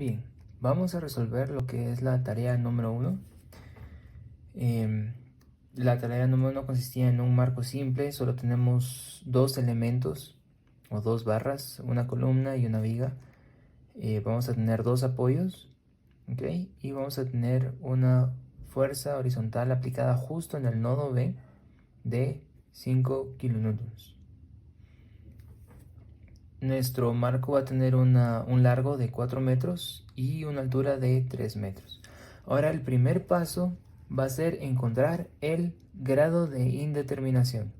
Bien, vamos a resolver lo que es la tarea número 1. La tarea número 1 consistía en un marco simple, solo tenemos dos elementos o dos barras, una columna y una viga. Vamos a tener dos apoyos, ¿ok? Y vamos a tener una fuerza horizontal aplicada justo en el nodo B de 5 kilonewtons. Nuestro marco va a tener un largo de 4 metros y una altura de 3 metros. Ahora el primer paso va a ser encontrar el grado de indeterminación.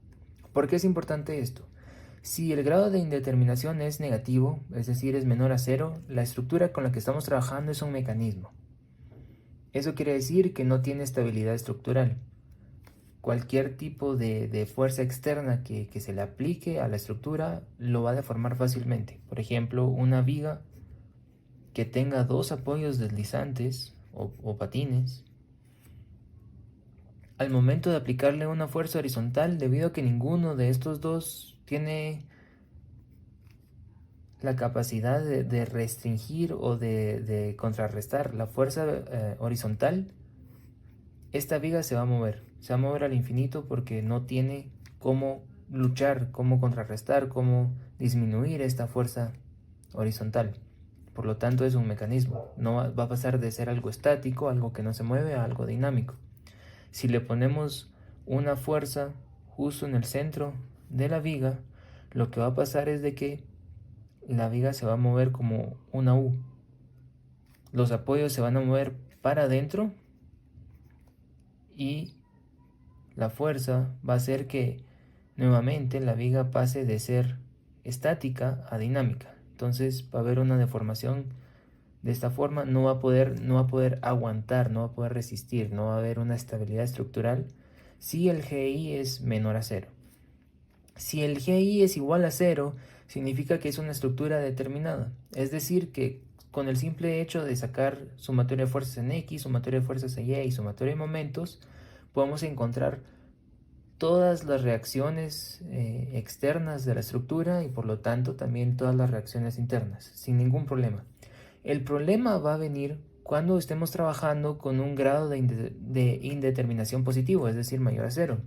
¿Por qué es importante esto? Si el grado de indeterminación es negativo, es decir, es menor a cero, la estructura con la que estamos trabajando es un mecanismo. Eso quiere decir que no tiene estabilidad estructural. Cualquier tipo de fuerza externa que se le aplique a la estructura lo va a deformar fácilmente. Por ejemplo, una viga que tenga dos apoyos deslizantes o patines, al momento de aplicarle una fuerza horizontal, debido a que ninguno de estos dos tiene la capacidad de restringir o de contrarrestar la fuerza horizontal, esta viga se va a mover al infinito porque no tiene cómo luchar, cómo contrarrestar, cómo disminuir esta fuerza horizontal. Por lo tanto es un mecanismo, no va a pasar de ser algo estático, algo que no se mueve, a algo dinámico. Si le ponemos una fuerza justo en el centro de la viga, lo que va a pasar es de que la viga se va a mover como una U. Los apoyos se van a mover para adentro y la fuerza va a hacer que nuevamente la viga pase de ser estática a dinámica. Entonces va a haber una deformación de esta forma, no va a poder aguantar, no va a poder resistir, no va a haber una estabilidad estructural si el GI es menor a cero. Si el GI es igual a cero, significa que es una estructura determinada. Es decir, que con el simple hecho de sacar sumatoria de fuerzas en X, sumatoria de fuerzas en Y y sumatoria de momentos, podemos encontrar todas las reacciones externas de la estructura y por lo tanto también todas las reacciones internas, sin ningún problema. El problema va a venir cuando estemos trabajando con un grado de indeterminación positivo, es decir, mayor a cero,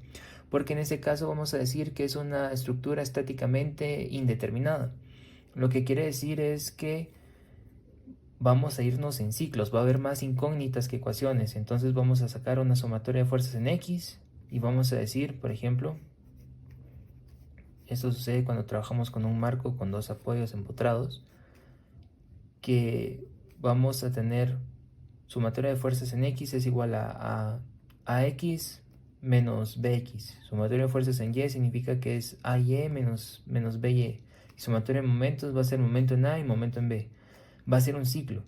porque en ese caso vamos a decir que es una estructura estáticamente indeterminada. Lo que quiere decir es que vamos a irnos en ciclos, va a haber más incógnitas que ecuaciones, entonces vamos a sacar una sumatoria de fuerzas en X y vamos a decir, por ejemplo, esto sucede cuando trabajamos con un marco con dos apoyos empotrados, que vamos a tener sumatoria de fuerzas en X es igual a X menos BX. Sumatoria de fuerzas en Y significa que es AY menos BY. Y sumatoria de momentos va a ser momento en A y momento en B. Va a ser un ciclo.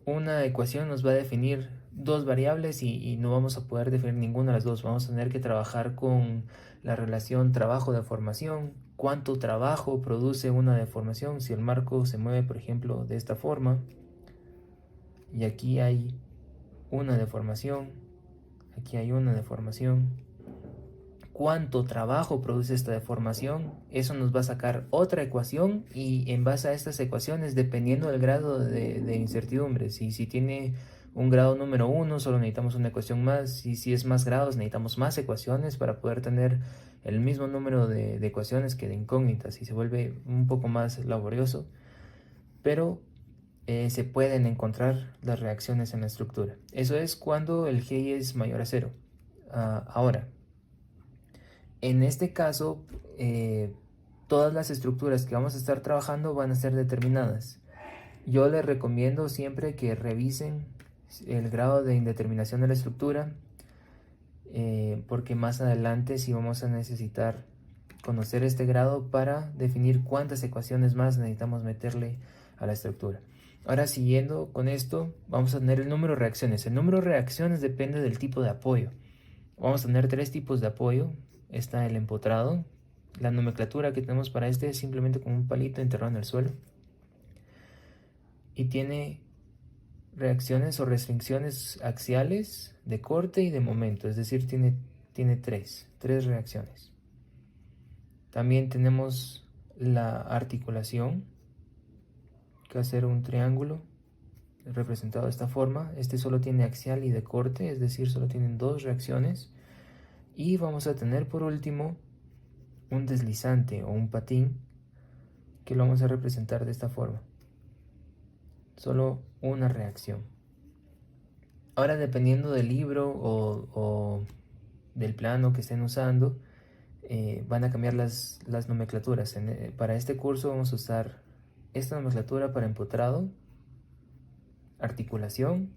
Una ecuación nos va a definir dos variables y no vamos a poder definir ninguna de las dos. Vamos a tener que trabajar con la relación trabajo-deformación. ¿Cuánto trabajo produce una deformación? Si el marco se mueve, por ejemplo, de esta forma, y aquí hay una deformación, aquí hay una deformación. ¿Cuánto trabajo produce esta deformación? Eso nos va a sacar otra ecuación y en base a estas ecuaciones, dependiendo del grado de incertidumbre, si tiene un grado número 1, solo necesitamos una ecuación más, y si es más grados, necesitamos más ecuaciones para poder tener el mismo número de ecuaciones que de incógnitas y se vuelve un poco más laborioso, pero se pueden encontrar las reacciones en la estructura. Eso es cuando el GI es mayor a cero. Ahora, en este caso, todas las estructuras que vamos a estar trabajando van a ser determinadas. Yo les recomiendo siempre que revisen el grado de indeterminación de la estructura, porque más adelante sí vamos a necesitar conocer este grado para definir cuántas ecuaciones más necesitamos meterle a la estructura. Ahora, siguiendo con esto, vamos a tener el número de reacciones. El número de reacciones depende del tipo de apoyo. Vamos a tener tres tipos de apoyo. Está el empotrado. La nomenclatura que tenemos para este es simplemente como un palito enterrado en el suelo. Y tiene reacciones o restricciones axiales de corte y de momento. Es decir, tiene tres reacciones. También tenemos la articulación, que va a ser un triángulo representado de esta forma. Este solo tiene axial y de corte, es decir, solo tienen dos reacciones. Y vamos a tener por último un deslizante o un patín, que lo vamos a representar de esta forma. Solo una reacción. Ahora, dependiendo del libro o del plano que estén usando, van a cambiar las nomenclaturas. Para este curso vamos a usar esta nomenclatura para empotrado, articulación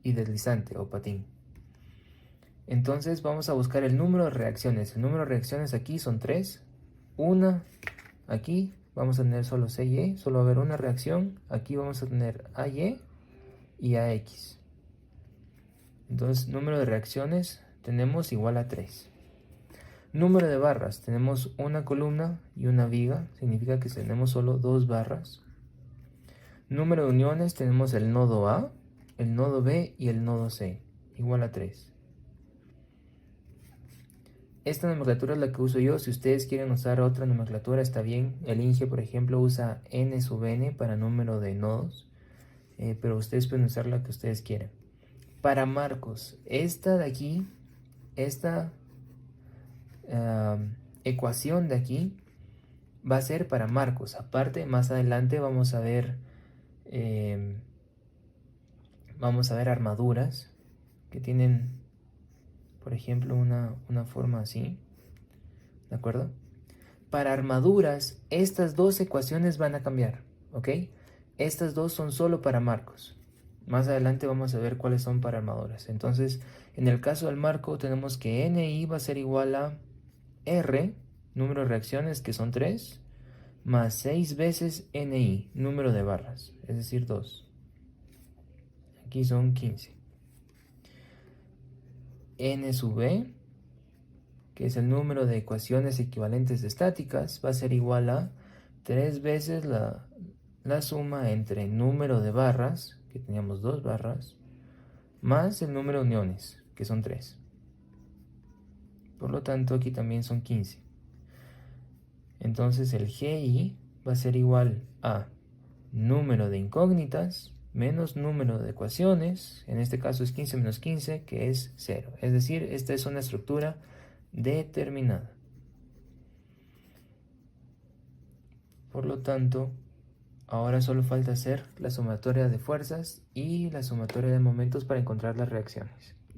y deslizante o patín. Entonces vamos a buscar el número de reacciones. El número de reacciones aquí son 3. Una aquí vamos a tener solo CY, solo va a haber una reacción. Aquí vamos a tener AY y AX. Entonces, número de reacciones tenemos igual a 3. Número de barras, tenemos una columna y una viga, significa que tenemos solo 2 barras. Número de uniones, tenemos el nodo A, el nodo B y el nodo C, igual a 3. Esta nomenclatura es la que uso yo. Si ustedes quieren usar otra nomenclatura, está bien. El INGE, por ejemplo, usa n sub n para número de nodos, pero ustedes pueden usar la que ustedes quieran. Para marcos, esta de aquí, esta ecuación de aquí va a ser para marcos. Aparte, más adelante vamos a ver armaduras que tienen, por ejemplo, una forma así, ¿de acuerdo? Para armaduras, estas dos ecuaciones van a cambiar, ¿ok? Estas dos son solo para marcos. Más adelante vamos a ver cuáles son para armaduras. Entonces, en el caso del marco, tenemos que NI va a ser igual a R, número de reacciones, que son 3, más 6 veces NI, número de barras, es decir, 2. Aquí son 15. N sub B, que es el número de ecuaciones equivalentes estáticas, va a ser igual a 3 veces la suma entre número de barras, que teníamos 2 barras, más el número de uniones, que son 3. Por lo tanto, aquí también son 15. Entonces el GI va a ser igual a número de incógnitas menos número de ecuaciones, en este caso es 15 menos 15, que es 0. Es decir, esta es una estructura determinada. Por lo tanto, ahora solo falta hacer la sumatoria de fuerzas y la sumatoria de momentos para encontrar las reacciones.